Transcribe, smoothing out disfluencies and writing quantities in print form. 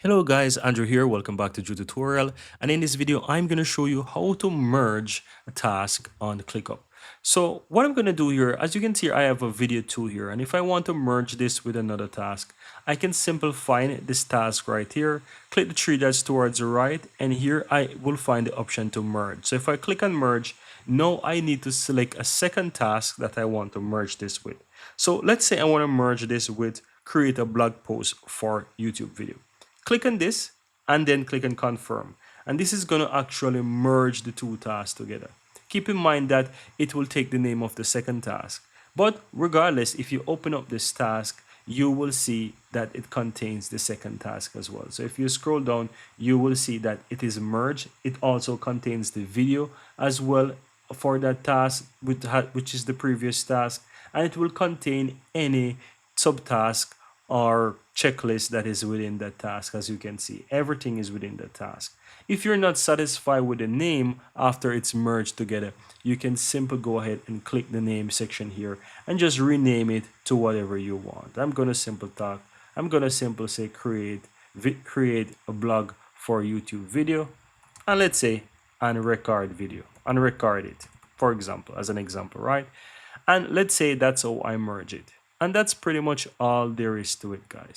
Hello guys, Andrew here. Welcome back to Drew Tutorial. And in this video, I'm going to show you how to merge a task on ClickUp. So what I'm going to do here, as you can see, I have a video tool here. And if I want to merge this with another task, I can simply find this task right here, click the three dots towards the right, and here I will find the option to merge. So if I click on merge, now I need to select a second task that I want to merge this with. So let's say I want to merge this with create a blog post for YouTube video. Click on this and then click on confirm. And this is going to actually merge the two tasks together. Keep in mind that it will take the name of the second task. But regardless, if you open up this task, you will see that it contains the second task as well. So if you scroll down, you will see that it is merged. It also contains the video as well for that task, which is the previous task. And it will contain any subtask or checklist that is within that task. As you can see, everything is within the task. If you're not satisfied with the name after it's merged together, you can simply go ahead and click the name section here and just rename it to whatever you want. I'm going to simply say create a blog for YouTube video, and let's say and record video and record it, for example, as an example, right? And let's say that's how I merge it. And that's pretty much all there is to it, guys.